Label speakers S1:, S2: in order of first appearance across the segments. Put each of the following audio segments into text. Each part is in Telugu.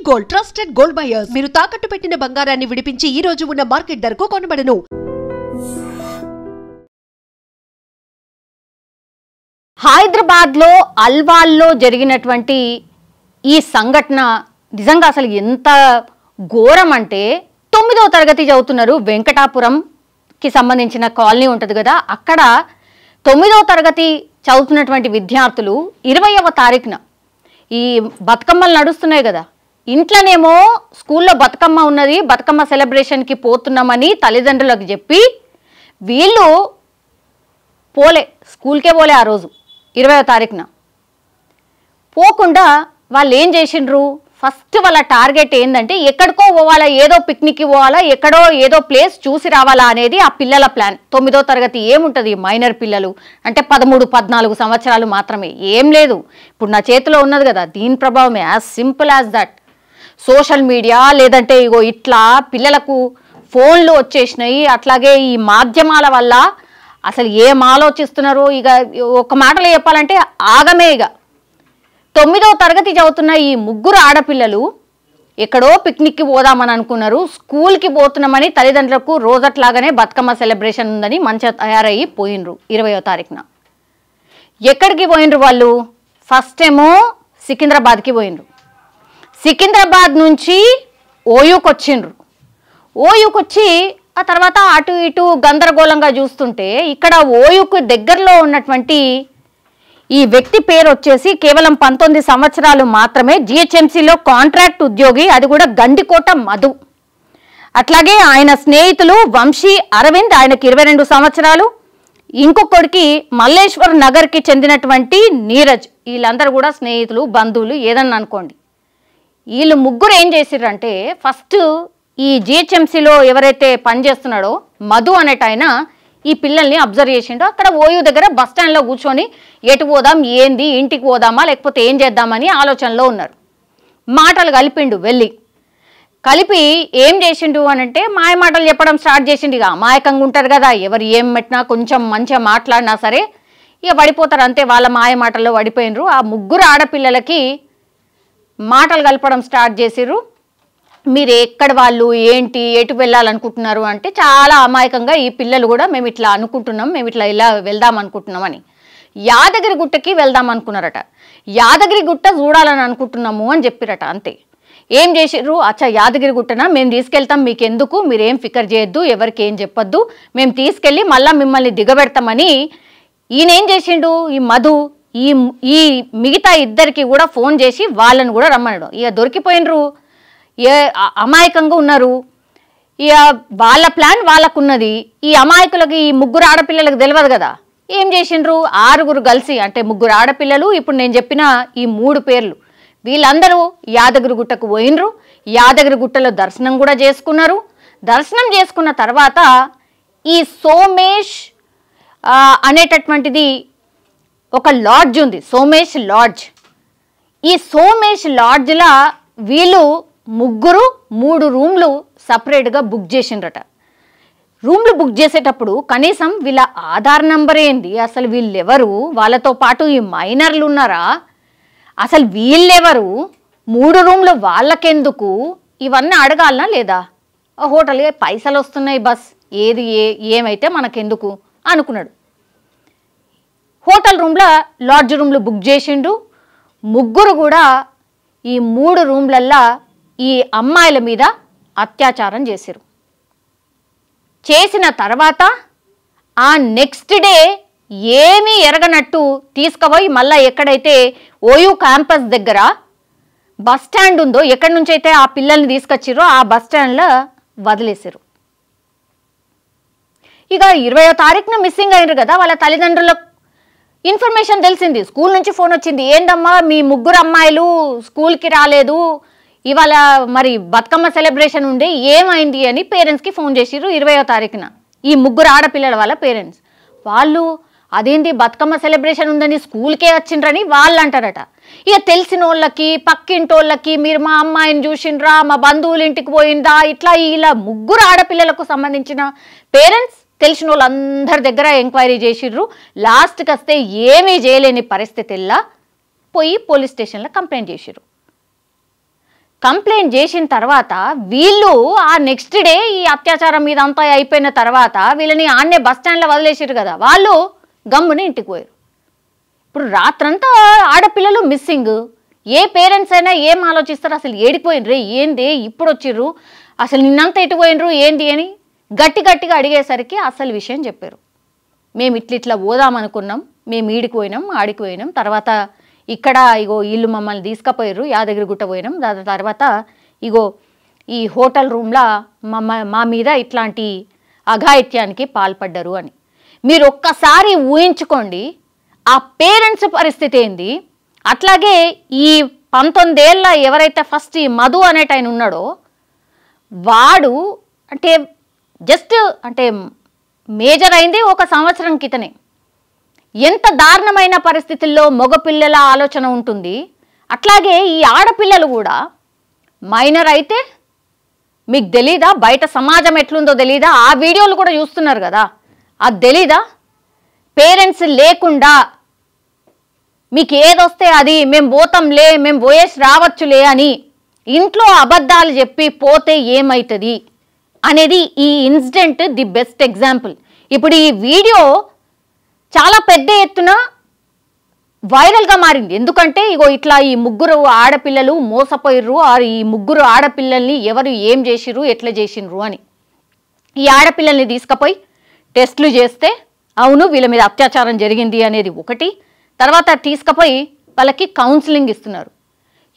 S1: గోల్డ్ ట్రస్టెడ్ గోల్డ్ బయర్స్ మీరు తాకట్టు పెట్టిన బంగారాన్ని విడిపించి ఈ రోజు ఉన్న మార్కెట్ ధరకు కొనబడను.
S2: హైదరాబాద్ లో అల్వాల్లో జరిగినటువంటి ఈ సంఘటన నిజంగా అసలు ఎంత ఘోరం అంటే 9వ తరగతి చదువుతున్నారు. వెంకటాపురంకి సంబంధించిన కాలనీ ఉంటుంది కదా, అక్కడ 9వ తరగతి చదువుతున్నటువంటి విద్యార్థులు 20వ తారీఖున ఈ బతుకమ్మలు నడుస్తున్నాయి కదా, ఇంట్లోనేమో స్కూల్లో బతుకమ్మ ఉన్నది, బతుకమ్మ సెలబ్రేషన్కి పోతున్నామని తల్లిదండ్రులకు చెప్పి వీళ్ళు స్కూల్కే పోలే. ఆ రోజు 20వ తారీఖున పోకుండా వాళ్ళు ఏం చేసిండ్రు, ఫస్ట్ వాళ్ళ టార్గెట్ ఏంటంటే ఎక్కడికో పోవాలా, ఏదో పిక్నిక్కి పోవాలా, ఎక్కడో ఏదో ప్లేస్ చూసి రావాలా అనేది ఆ పిల్లల ప్లాన్. 9వ తరగతి ఏముంటుంది, మైనర్ పిల్లలు అంటే 13-14 సంవత్సరాలు మాత్రమే, ఏం లేదు. ఇప్పుడు నా చేతిలో ఉన్నది కదా, దీని ప్రభావమే. As simple as that. Social media లేదంటే ఇగో ఇట్లా పిల్లలకు ఫోన్లు వచ్చేసినాయి. అట్లాగే ఈ మాధ్యమాల వల్ల అసలు ఏం ఆలోచిస్తున్నారు, ఇక ఒక మాటలో చెప్పాలంటే ఆగమే. ఇక 9వ తరగతి చదువుతున్న ఈ ముగ్గురు ఆడపిల్లలు ఎక్కడో పిక్నిక్కి పోదామని అనుకున్నారు, స్కూల్కి పోతున్నామని తల్లిదండ్రులకు రోజట్లాగానే బతుకమ్మ సెలబ్రేషన్ ఉందని మంచిగా తయారయ్యి పోయినరు. 20వ తారీఖున ఎక్కడికి పోయినరు వాళ్ళు, ఫస్ట్ ఏమో సికింద్రాబాద్కి పోయినరు. సికింద్రాబాద్ నుంచి ఓయూకి వచ్చిండ్రు. ఓయూకి వచ్చి ఆ తర్వాత అటు ఇటు గందరగోళంగా చూస్తుంటే ఇక్కడ ఓయూకు దగ్గరలో ఉన్నటువంటి ఈ వ్యక్తి పేరు వచ్చేసి కేవలం 19 సంవత్సరాలు మాత్రమే, జిహెచ్ఎంసీలో కాంట్రాక్ట్ ఉద్యోగి, అది కూడా గండికోట మధు. అట్లాగే ఆయన స్నేహితులు వంశీ అరవింద్, ఆయనకి 22 సంవత్సరాలు, ఇంకొకడికి మల్లేశ్వర్ నగర్కి చెందినటువంటి నీరజ్. వీళ్ళందరూ కూడా స్నేహితులు, బంధువులు ఏదన్నా అనుకోండి. వీళ్ళు ముగ్గురు ఏం చేసిర్రంటే, ఫస్ట్ ఈ జిహెచ్ఎంసీలో ఎవరైతే పనిచేస్తున్నాడో మధు అనేట ఆయన ఈ పిల్లల్ని అబ్జర్వ్ చేసిండో, అక్కడ ఓయూ దగ్గర బస్ స్టాండ్లో కూర్చొని ఎటు పోదాం, ఏంది, ఇంటికి పోదామా లేకపోతే ఏం చేద్దామని ఆలోచనలో ఉన్నారు. మాటలు కలిపిండు, వెళ్ళి కలిపి ఏం చేసిండు అని అంటే మాయ మాటలు చెప్పడం స్టార్ట్ చేసిండు. ఇక అమాయకంగా ఉంటారు కదా, ఎవరు ఏం పెట్టినా కొంచెం మంచిగా మాట్లాడినా సరే ఇక పడిపోతారు అంతే, వాళ్ళ మాయ మాటల్లో పడిపోయినరు. ఆ ముగ్గురు ఆడపిల్లలకి మాటలు కలపడం స్టార్ట్ చేసిర్రు. మీరు ఎక్కడ వాళ్ళు, ఏంటి, ఎటు వెళ్ళాలనుకుంటున్నారు అంటే చాలా అమాయకంగా ఈ పిల్లలు కూడా మేము ఇట్లా అనుకుంటున్నాం, మేము ఇట్లా ఇలా వెళ్దాం అనుకుంటున్నామని యాదగిరి గుట్టకి వెళ్దాం అనుకున్నారట. యాదగిరి గుట్ట చూడాలని అనుకుంటున్నాము అని చెప్పిరట. అంతే. ఏం చేసిర్రు, అచ్చా యాదగిరి గుట్టనా, మేము తీసుకెళ్తాం, మీకు ఎందుకు, మీరేం ఫికర్ చేయొద్దు, ఎవరికి ఏం చెప్పొద్దు, మేము తీసుకెళ్ళి మళ్ళీ మిమ్మల్ని దిగబెడతామని ఈయన ఏం చేసిండు, ఈ మధు ఈ మిగతా ఇద్దరికి కూడా ఫోన్ చేసి వాళ్ళని కూడా రమ్మన్నాడు. ఇక దొరికిపోయినరు, అమాయకంగా ఉన్నారు. ఇక వాళ్ళ ప్లాన్ వాళ్ళకున్నది, ఈ అమాయకులకి ఈ ముగ్గురు ఆడపిల్లలకు తెలియదు కదా. ఏం చేసిండ్రు, 6 కలిసి, అంటే ముగ్గురు ఆడపిల్లలు, ఇప్పుడు నేను చెప్పిన ఈ 3 పేర్లు, వీళ్ళందరూ యాదగిరి గుట్టకు పోయినరు. యాదగిరి గుట్టలో దర్శనం కూడా చేసుకున్నారు. దర్శనం చేసుకున్న తర్వాత ఈ సోమేష్ అనేటటువంటిది ఒక లాడ్జ్ ఉంది, సోమేష్ లాడ్జ్. ఈ సోమేష్ లాడ్జ్లా వీళ్ళు ముగ్గురు 3 రూమ్లు సపరేట్గా బుక్ చేసిండ్రట. రూమ్లు బుక్ చేసేటప్పుడు కనీసం వీళ్ళ ఆధార్ నంబర్ ఏంది, అసలు వీళ్ళెవరు, వాళ్ళతో పాటు ఈ మైనర్లు ఉన్నారా, అసలు వీళ్ళెవరు, 3 రూమ్లు వాళ్ళకెందుకు, ఇవన్నీ అడగాలనా లేదా. హోటల్గా పైసలు వస్తున్నాయి, బస్ ఏది ఏమైతే మనకెందుకు అనుకున్నాడు. హోటల్ రూమ్లో లాడ్జ్ రూమ్లు బుక్ చేసిండు. ముగ్గురు కూడా ఈ 3 రూమ్లల్లా ఈ అమ్మాయిల మీద అత్యాచారం చేశారు. చేసిన తర్వాత ఆ నెక్స్ట్ డే ఏమీ ఎరగనట్టు తీసుకుపోయి మళ్ళీ ఎక్కడైతే ఓయూ క్యాంపస్ దగ్గర బస్ స్టాండ్ ఉందో, ఎక్కడి నుంచి అయితే ఆ పిల్లల్ని తీసుకొచ్చిరో ఆ బస్ స్టాండ్లో వదిలేశారు. ఇక 20వ తారీఖున మిస్సింగ్ అయినారు కదా, వాళ్ళ తల్లిదండ్రులకు ఇన్ఫర్మేషన్ తెలిసింది, స్కూల్ నుంచి ఫోన్ వచ్చింది, ఏందమ్మా మీ ముగ్గురు అమ్మాయిలు స్కూల్కి రాలేదు, ఇవాళ మరి బతుకమ్మ సెలబ్రేషన్ ఉండే ఏమైంది అని పేరెంట్స్కి ఫోన్ చేసిర్రు 20వ తారీఖున. ఈ ముగ్గురు ఆడపిల్లల వాళ్ళ పేరెంట్స్ వాళ్ళు అదేంటి బతుకమ్మ సెలబ్రేషన్ ఉందని స్కూల్కే వచ్చిండ్రని వాళ్ళు అంటారట. ఇక తెలిసిన వాళ్ళకి, పక్కింటోళ్ళకి, మీరు మా అమ్మాయిని చూసిండ్రా, మా బంధువుల ఇంటికి పోయిందా, ఇట్లా ఇలా ముగ్గురు ఆడపిల్లలకు సంబంధించిన పేరెంట్స్ తెలిసిన వాళ్ళందరి దగ్గర ఎంక్వైరీ చేసిర్రు. లాస్ట్కి వస్తే ఏమీ చేయలేని పరిస్థితుల్లో పోయి పోలీస్ స్టేషన్లో కంప్లైంట్ చేసిర్రు. కంప్లైంట్ చేసిన తర్వాత వీళ్ళు ఆ నెక్స్ట్ డే ఈ అత్యాచారం మీద అంతా అయిపోయిన తర్వాత వీళ్ళని ఆడనే బస్ స్టాండ్లో వదిలేసారు కదా, వాళ్ళు గమ్ముని ఇంటికి పోయారు. ఇప్పుడు రాత్రంతా ఆడపిల్లలు మిస్సింగ్. ఏ పేరెంట్స్ అయినా ఏం ఆలోచిస్తారు, అసలు ఏడిపోయినరే ఏంది ఇప్పుడు వచ్చిర్రు, అసలు నిన్నంతా ఎటు పోయినరు ఏంది అని గట్టిగా అడిగేసరికి అసలు విషయం చెప్పారు. మేము ఇట్లా పోదామనుకున్నాం, మేము ఈడికి పోయినాం ఆడికి పోయినాం, తర్వాత ఇక్కడ ఇగో వీళ్ళు మమ్మల్ని తీసుకుపోయారు, యాదగిరిగుట్ట పోయినాం, దాని తర్వాత ఇగో ఈ హోటల్ రూమ్లో మా మీద ఇట్లాంటి అఘాయిత్యానికి పాల్పడ్డారు అని. మీరు ఒక్కసారి ఊహించుకోండి ఆ పేరెంట్స్ పరిస్థితి ఏంది. అట్లాగే ఈ 19 ఏళ్ళ ఎవరైతే ఫస్ట్ ఈ మధు అనేట ఆయన ఉన్నాడో వాడు అంటే జస్ట్ అంటే మేజర్ అయింది 1 సంవత్సరం క్రితమే. ఎంత దారుణమైన పరిస్థితుల్లో మగపిల్లల ఆలోచన ఉంటుంది. అట్లాగే ఈ ఆడపిల్లలు కూడా మైనర్ అయితే మీకు తెలీదా, బయట సమాజం ఎట్లుందో తెలీదా, ఆ వీడియోలు కూడా చూస్తున్నారు కదా, అది తెలీదా? పేరెంట్స్ లేకుండా మీకు ఏదొస్తే అది మేము పోతాంలే, మేము పోయేసి రావచ్చులే అని ఇంట్లో అబద్ధాలు చెప్పి పోతే ఏమవుతుంది అనేది ఈ ఇన్సిడెంట్ ది బెస్ట్ ఎగ్జాంపుల్. ఇప్పుడు ఈ వీడియో చాలా పెద్ద ఎత్తున వైరల్గా మారింది. ఎందుకంటే ఇగో ఇట్లా ఈ 3 ఆడపిల్లలు మోసపోయిర్రు, ఈ 3 ఆడపిల్లల్ని ఎవరు ఏం చేసిర్రు ఎట్లా చేసిర్రు అని. ఈ ఆడపిల్లల్ని తీసుకుపోయి టెస్టులు చేస్తే అవును వీళ్ళ మీద అత్యాచారం జరిగింది అనేది ఒకటి, తర్వాత తీసుకుపోయి వాళ్ళకి కౌన్సిలింగ్ ఇస్తున్నారు.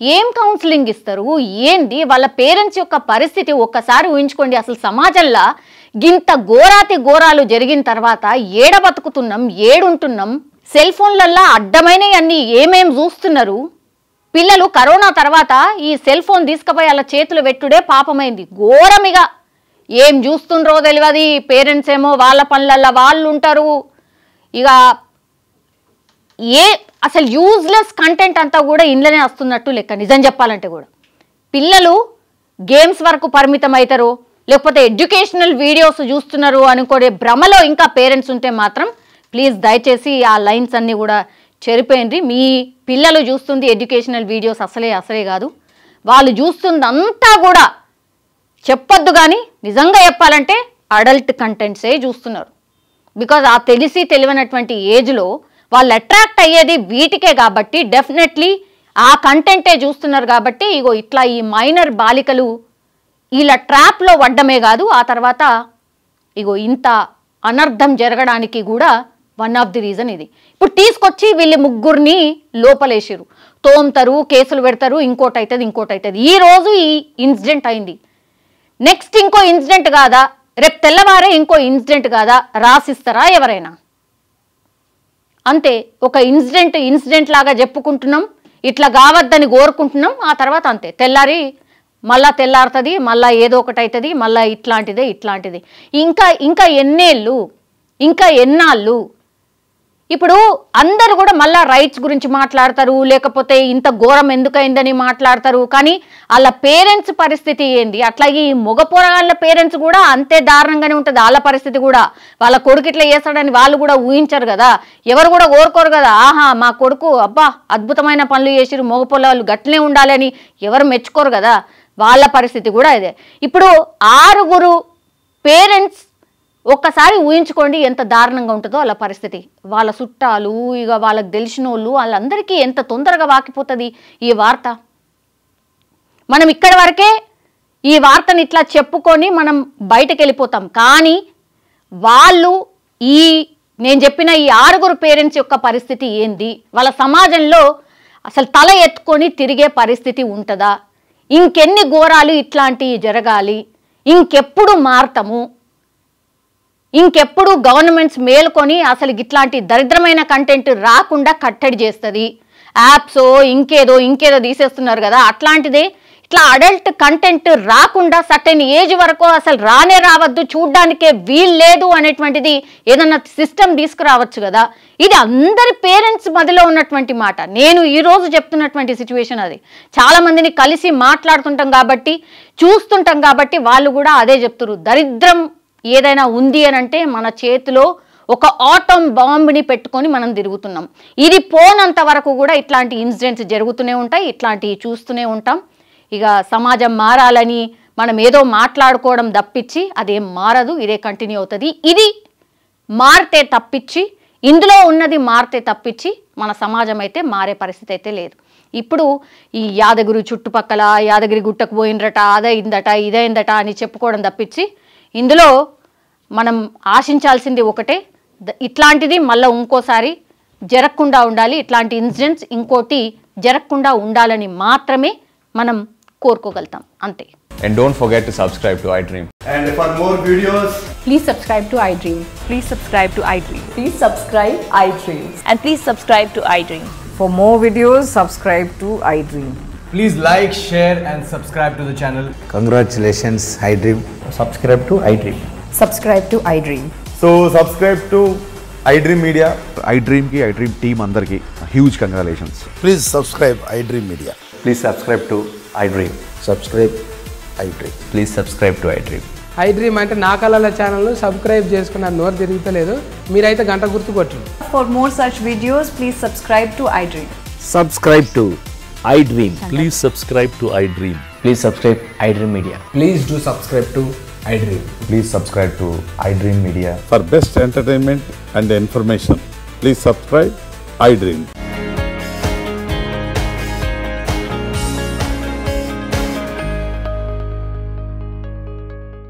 S2: ఏం కౌన్సిలింగ్ ఇస్తారు ఏంది, వాళ్ళ పేరెంట్స్ యొక్క పరిస్థితి ఒక్కసారి ఊహించుకోండి. అసలు సమాజంలో గింత ఘోరాలు జరిగిన తర్వాత ఏడ బతుకుతున్నాం, ఏడుంటున్నాం, సెల్ ఫోన్లల్లో అడ్డమైనవి అన్నీ ఏమేం చూస్తున్నారు. పిల్లలు కరోనా తర్వాత ఈ సెల్ ఫోన్ తీసుకుపోయి వాళ్ళ చేతులు పెట్టుడే పాపమైంది. ఘోరమిగా ఏం చూస్తుండ్రో తెలియదు. పేరెంట్స్ ఏమో వాళ్ళ పనులల్లో వాళ్ళు ఉంటారు. ఇక అసలు యూజ్లెస్ కంటెంట్ అంతా కూడా ఇంట్లోనే వస్తున్నట్టు లెక్క. నిజం చెప్పాలంటే కూడా పిల్లలు గేమ్స్ వరకు పరిమితం అవుతారు, లేకపోతే ఎడ్యుకేషనల్ వీడియోస్ చూస్తున్నారు అనుకోడే భ్రమలో ఇంకా పేరెంట్స్ ఉంటే మాత్రం ప్లీజ్ దయచేసి ఆ లైన్స్ అన్నీ కూడా చెరిపోయింది. మీ పిల్లలు చూస్తుంది ఎడ్యుకేషనల్ వీడియోస్ అసలే కాదు, వాళ్ళు చూస్తుంది అంతా కూడా చెప్పొద్దు కానీ నిజంగా చెప్పాలంటే అడల్ట్ కంటెంట్సే చూస్తున్నారు. బికాజ్ ఆ తెలియనటువంటి ఏజ్లో వాళ్ళు అట్రాక్ట్ అయ్యేది వీటికే కాబట్టి డెఫినెట్లీ ఆ కంటెంటే చూస్తున్నారు. కాబట్టి ఇగో ఇట్లా ఈ మైనర్ బాలికలు ఇలా ట్రాప్లో పడ్డమే కాదు, ఆ తర్వాత ఇగో ఇంత అనర్థం జరగడానికి కూడా వన్ ఆఫ్ ది రీజన్ ఇది. ఇప్పుడు తీసుకొచ్చి వీళ్ళు 3 లోపలేసారు, తోముతారు, కేసులు పెడతారు, ఇంకోటి అవుతుంది. ఈరోజు ఈ ఇన్సిడెంట్ అయింది, నెక్స్ట్ ఇంకో ఇన్సిడెంట్ కాదా, రేపు తెల్లవారే ఇంకో ఇన్సిడెంట్ కాదా, రాసిస్తారా ఎవరైనా? అంతే, ఒక ఇన్సిడెంట్ లాగా చెప్పుకుంటున్నాం, ఇట్లా కావద్దని కోరుకుంటున్నాం, ఆ తర్వాత అంతే తెల్లారి మళ్ళా తెల్లారుతుంది, మళ్ళా ఏదో ఒకటి అవుతుంది, మళ్ళీ ఇట్లాంటిది ఇంకా ఎన్నేళ్ళు, ఇంకా ఎన్నాళ్ళు. ఇప్పుడు అందరూ కూడా మళ్ళా రైట్స్ గురించి మాట్లాడతారు, లేకపోతే ఇంత ఘోరం ఎందుకైందని మాట్లాడతారు, కానీ వాళ్ళ పేరెంట్స్ పరిస్థితి ఏంది? అట్లాగే ఈ మగ పోరగాళ్ళ పేరెంట్స్ కూడా అంతే దారుణంగానే ఉంటుంది వాళ్ళ పరిస్థితి కూడా. వాళ్ళ కొడుకు ఇట్లా చేస్తాడని వాళ్ళు కూడా ఊహించరు కదా, ఎవరు కూడా కోరుకోరు కదా, ఆహా మా కొడుకు అబ్బా అద్భుతమైన పనులు చేసిరు, మగ పొలాలు గట్లనే ఉండాలని ఎవరు మెచ్చుకోరు కదా, వాళ్ళ పరిస్థితి కూడా ఇదే. ఇప్పుడు 6 పేరెంట్స్ ఒక్కసారి ఊహించుకోండి ఎంత దారుణంగా ఉంటుందో వాళ్ళ పరిస్థితి. వాళ్ళ చుట్టాలు, ఇక వాళ్ళకి తెలిసిన వాళ్ళందరికీ ఎంత తొందరగా వాకిపోతుంది ఈ వార్త. మనం ఇక్కడి వరకే ఈ వార్తని ఇట్లా చెప్పుకొని మనం బయటకు వెళ్ళిపోతాం, కానీ వాళ్ళు నేను చెప్పిన ఈ 6 పేరెంట్స్ యొక్క పరిస్థితి ఏంది, వాళ్ళ సమాజంలో అసలు తల ఎత్తుకొని తిరిగే పరిస్థితి ఉంటుందా, ఇంకెన్ని ఘోరాలు ఇట్లాంటివి జరగాలి, ఇంకెప్పుడు మారతాము, ఇంకెప్పుడు గవర్నమెంట్స్ మేల్కొని అసలు ఇట్లాంటి దరిద్రమైన కంటెంట్ రాకుండా కట్టడి చేస్తుంది. యాప్స్ ఇంకేదో తీసేస్తున్నారు కదా, అట్లాంటిదే ఇట్లా అడల్ట్ కంటెంట్ రాకుండా సర్టెన్ ఏజ్ వరకు అసలు రావద్దు, చూడ్డానికే వీలు లేదు అనేటువంటిది ఏదన్నా సిస్టమ్ తీసుకురావచ్చు కదా. ఇది అందరి పేరెంట్స్ మధ్యలో ఉన్నటువంటి మాట. నేను ఈరోజు చెప్తున్నటువంటి సిచ్యువేషన్ అది. చాలా మందిని కలిసి మాట్లాడుతుంటాం కాబట్టి, చూస్తుంటాం కాబట్టి వాళ్ళు కూడా అదే చెప్తున్నారు. దరిద్రం ఏదైనా ఉంది అని అంటే మన చేతిలో ఒక ఆటం బాంబుని పెట్టుకొని మనం తిరుగుతున్నాం. ఇది పోనంత వరకు కూడా ఇట్లాంటి ఇన్సిడెంట్స్ జరుగుతూనే ఉంటాయి, ఇట్లాంటివి చూస్తూనే ఉంటాం. ఇక సమాజం మారాలని మనం ఏదో మాట్లాడుకోవడం తప్పించి అదేం మారదు, ఇదే కంటిన్యూ అవుతుంది. ఇది మారితే తప్పించి, ఇందులో ఉన్నది మారితే తప్పించి మన సమాజం అయితే మారే పరిస్థితి అయితే లేదు. ఇప్పుడు ఈ యాదగిరి చుట్టుపక్కల యాదగిరి గుట్టకు పోయినరట, అదైందట ఇదైందట అని చెప్పుకోవడం తప్పించి ఇందులో మనం ఆశించాల్సింది ఒకటే, ఇట్లాంటిది మళ్ళీ ఇంకోసారి జరగకుండా ఉండాలి, ఇట్లాంటి ఇన్సిడెంట్స్ ఇంకోటి జరగకుండా ఉండాలని మాత్రమే మనం కోరుకోగలుగుతాం, అంతే.
S3: And don't forget to subscribe to iDream.
S4: And for more videos,
S5: Please subscribe to iDream.
S6: Please subscribe to iDream.
S5: Please subscribe iDream.
S6: And please subscribe to iDream.
S5: For more videos, subscribe to iDream.
S4: please like, share and subscribe to the channel.
S7: Congratulations, iDream.
S4: Subscribe to iDream.
S5: Subscribe to iDream.
S4: So subscribe to iDream Media.
S8: iDream ki iDream team andarki huge congratulations.
S7: Please subscribe iDream Media.
S3: Please subscribe to iDream.
S7: Subscribe iDream.
S3: Please subscribe to iDream.
S9: iDream అంటే నా కళల ఛానల్ సబ్స్క్రైబ్ చేసుకున్న నోరు తిరుగుతలేదు, మీరైతే గంట గుర్తు కొట్టండి.
S5: For more such videos, please subscribe to iDream.
S7: Subscribe to iDream.
S10: Please subscribe to iDream.
S3: Please subscribe iDream Media.
S4: Please do subscribe to iDream.
S3: Please subscribe to iDream Media.
S8: For best entertainment and information, please subscribe iDream.